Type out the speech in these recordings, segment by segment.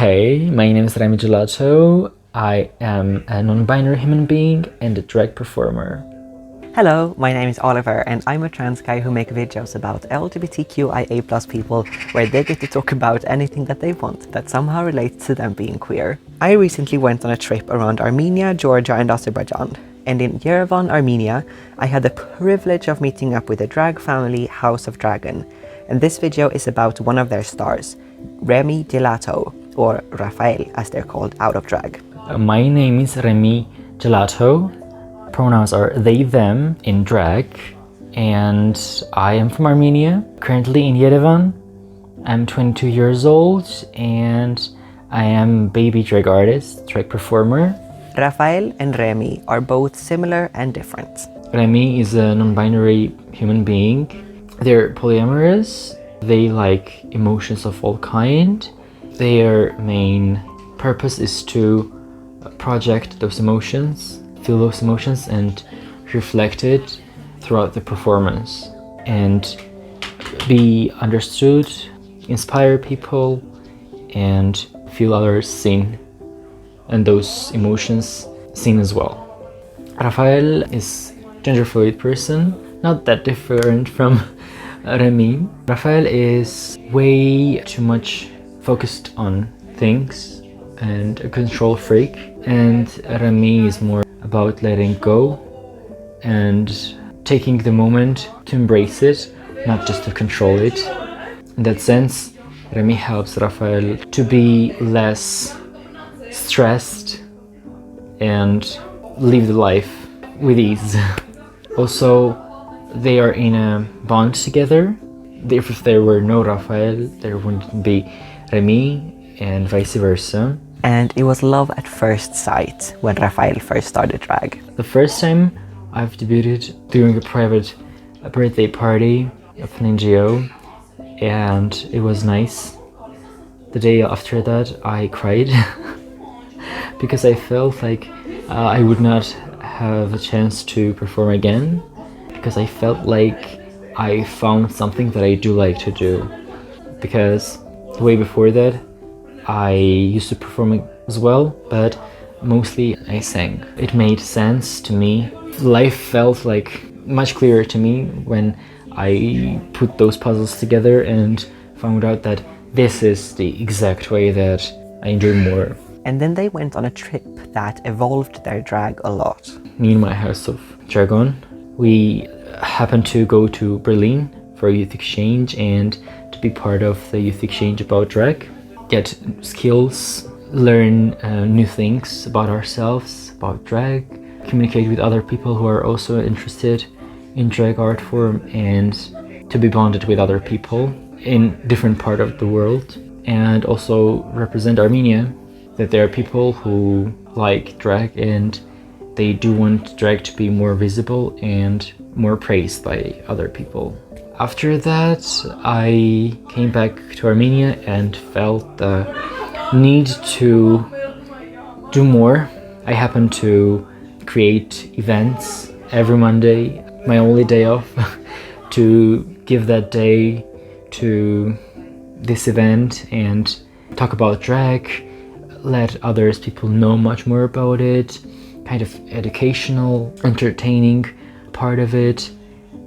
Hey, my name is Remi Gelato. I am a non-binary human being and a drag performer. Hello, my name is Oliver and I'm a trans guy who makes videos about LGBTQIA+ people where they get to talk about anything that they want that somehow relates to them being queer. I recently went on a trip around Armenia, Georgia and Azerbaijan. And in Yerevan, Armenia, I had the privilege of meeting up with the drag family House of Dragon. And this video is about one of their stars, Remi Gelato, or Rafael as they're called out of drag. My name is Remi Gelato. Pronouns are they, them in drag. And I am from Armenia, currently in Yerevan. I'm 22 years old and I am a baby drag artist, drag performer. Rafael and Remi are both similar and different. Remi is a non-binary human being. They're polyamorous. They like emotions of all kind. Their main purpose is to project those emotions, feel those emotions and reflect it throughout the performance and be understood, inspire people and feel others seen and those emotions seen as well. Rafael is gender fluid person, not that different from Remi. Rafael is way too much focused on things and a control freak, and Remi is more about letting go and taking the moment to embrace it, not just to control it. In that sense, Remi helps Rafael to be less stressed and live the life with ease. Also, they are in a bond together. If there were no Rafael, there wouldn't be Remi and vice versa. And it was love at first sight when Rafael first started drag. The first time I've debuted during a private birthday party of an NGO, and it was nice. The day after that I cried because I felt like I would not have a chance to perform again, because I felt like I found something that I do like to do. Because way before that I used to perform as well, but mostly I sang. It made sense to me. Life felt like much clearer to me when I put those puzzles together and found out that this is the exact way that I enjoy more. And then they went on a trip that evolved their drag a lot. Me and my House of Dragon, we happened to go to Berlin for a youth exchange and to be part of the youth exchange about drag. Get skills, learn new things about ourselves, about drag, communicate with other people who are also interested in drag art form, and to be bonded with other people in different part of the world, and also represent Armenia, that there are people who like drag and they do want drag to be more visible and more praised by other people. After that, I came back to Armenia and felt the need to do more. I happened to create events every Monday, my only day off, to give that day to this event and talk about drag, let others people know much more about it, kind of educational, entertaining part of it,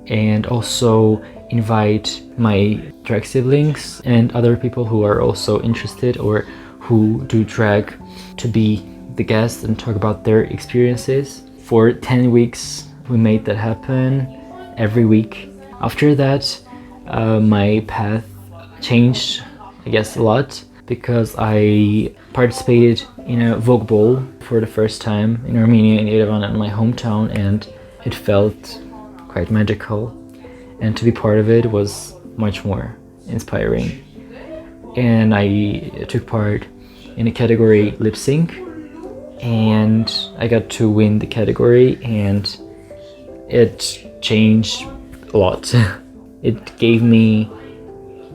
and also invite my drag siblings and other people who are also interested or who do drag to be the guests and talk about their experiences. For 10 weeks we made that happen every week. After that my path changed, I guess, a lot, because I participated in a Vogue Ball for the first time in Armenia, in Yerevan, in my hometown, and it felt quite magical. And to be part of it was much more inspiring. And I took part in a category lip sync, and I got to win the category, and it changed a lot. It gave me,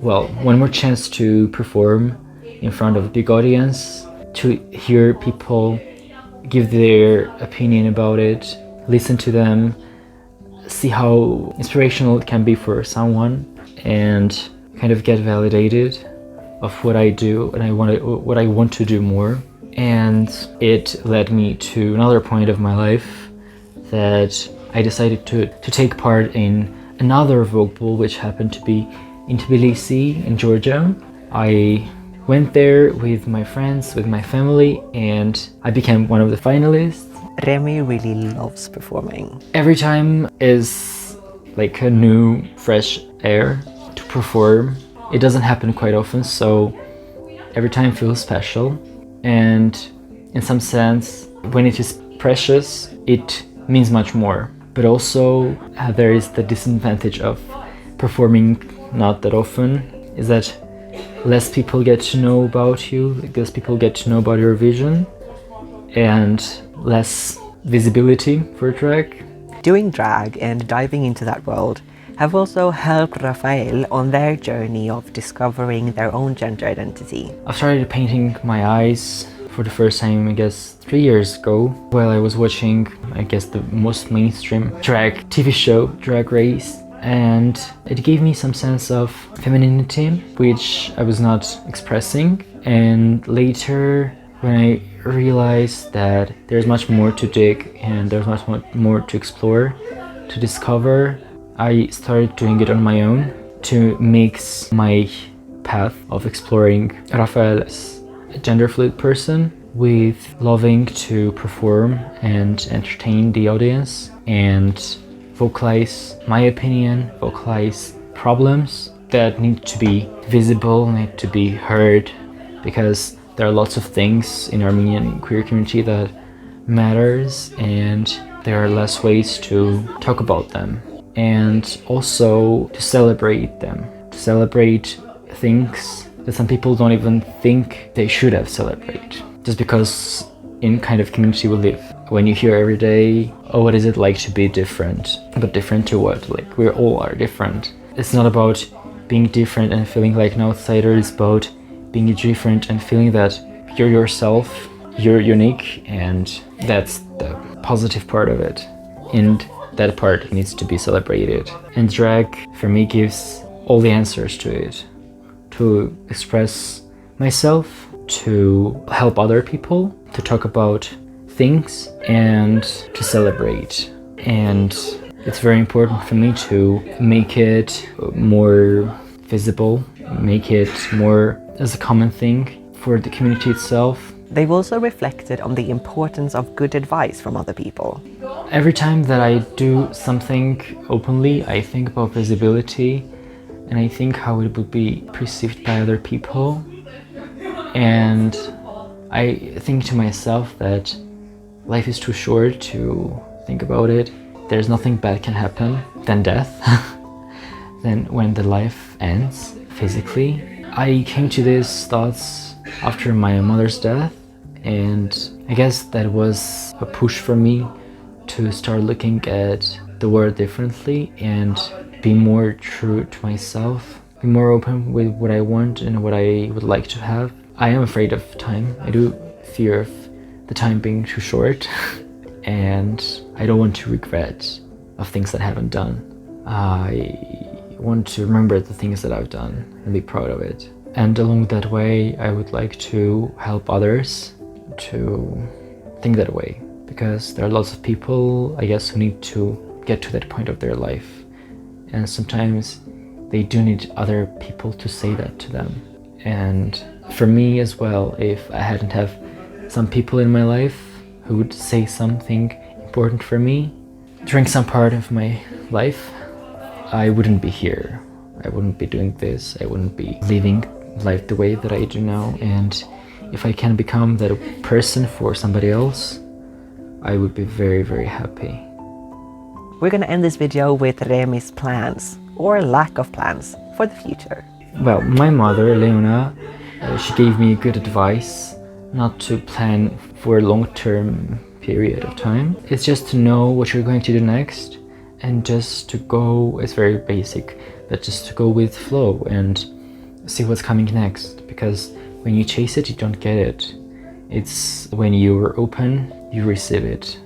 well, one more chance to perform in front of a big audience, to hear people give their opinion about it, listen to them, see how inspirational it can be for someone, and kind of get validated of what I do and what I want to do more. And it led me to another point of my life that I decided to take part in another Vogue Ball, which happened to be in Tbilisi in Georgia. I went there with my friends, with my family, and I became one of the finalists. Remi really loves performing. Every time is like a new, fresh air to perform. It doesn't happen quite often, so every time feels special. And in some sense, when it is precious, it means much more. But also, there is the disadvantage of performing not that often, is that less people get to know about you, less people get to know about your vision, and less visibility for drag. Doing drag and diving into that world have also helped Rafael on their journey of discovering their own gender identity. I started painting my eyes for the first time, I guess, 3 years ago, while I was watching, I guess, the most mainstream drag TV show, Drag Race. And it gave me some sense of femininity, which I was not expressing. And later, when I realized that there's much more to dig and there's much more to explore, to discover, I started doing it on my own to mix my path of exploring Rafael as a gender fluid person with loving to perform and entertain the audience and vocalize my opinion, vocalize problems that need to be visible, need to be heard, because there are lots of things in Armenian queer community that matters and there are less ways to talk about them, and also to celebrate them, to celebrate things that some people don't even think they should have celebrated, just because in kind of community we live. When you hear every day, oh, what is it like to be different? But different to what? Like, we all are different. It's not about being different and feeling like an outsider, it's about being different and feeling that you're yourself, you're unique, and that's the positive part of it. And that part needs to be celebrated. And drag, for me, gives all the answers to it. To express myself, to help other people, to talk about things, and to celebrate. And it's very important for me to make it more visible, make it more as a common thing for the community itself. They've also reflected on the importance of good advice from other people. Every time that I do something openly, I think about visibility and I think how it would be perceived by other people. And I think to myself that life is too short to think about it. There's nothing bad can happen than death. Then when the life ends physically. I came to these thoughts after my mother's death, and I guess that was a push for me to start looking at the world differently and be more true to myself, be more open with what I want and what I would like to have. I am afraid of time. I do fear of the time being too short and I don't want to regret of things that I haven't done. I want to remember the things that I've done and be proud of it. And along that way, I would like to help others to think that way, because there are lots of people, I guess, who need to get to that point of their life. And sometimes they do need other people to say that to them. And for me as well, if I hadn't have some people in my life who would say something important for me during some part of my life, I wouldn't be here. I wouldn't be doing this. I wouldn't be living life the way that I do now. And if I can become that person for somebody else, I would be very, very happy. We're gonna end this video with Remi's plans, or lack of plans, for the future. Well, my mother, Leona, she gave me good advice not to plan for a long-term period of time. It's just to know what you're going to do next and just to go, it's very basic, but just to go with flow and see what's coming next. Because when you chase it, you don't get it. It's when you're open, you receive it.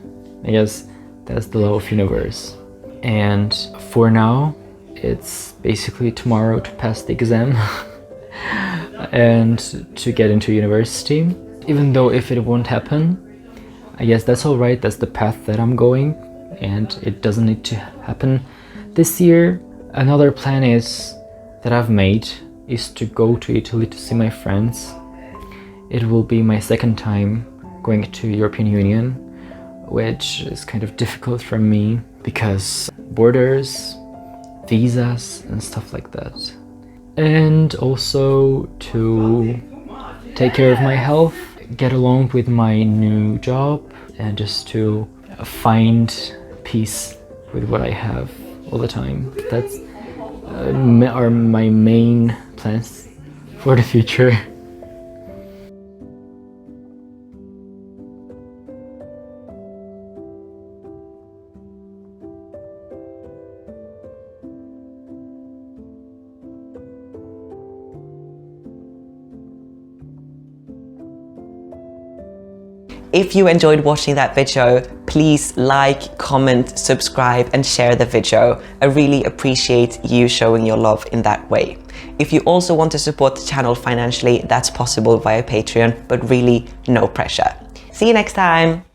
I guess that's the law of universe. And for now, it's basically tomorrow to pass the exam. and to get into university. Even though if it won't happen, I guess that's all right. That's the path that I'm going, and it doesn't need to happen this year. Another plan that I've made is to go to Italy to see my friends. It will be my second time going to European Union, which is kind of difficult for me because borders, visas and stuff like that. And also to take care of my health, get along with my new job, and just to find peace with what I have all the time. That's are my main plans for the future. If you enjoyed watching that video, please like, comment, subscribe and share the video. I really appreciate you showing your love in that way. If you also want to support the channel financially, that's possible via Patreon, but really no pressure. See you next time.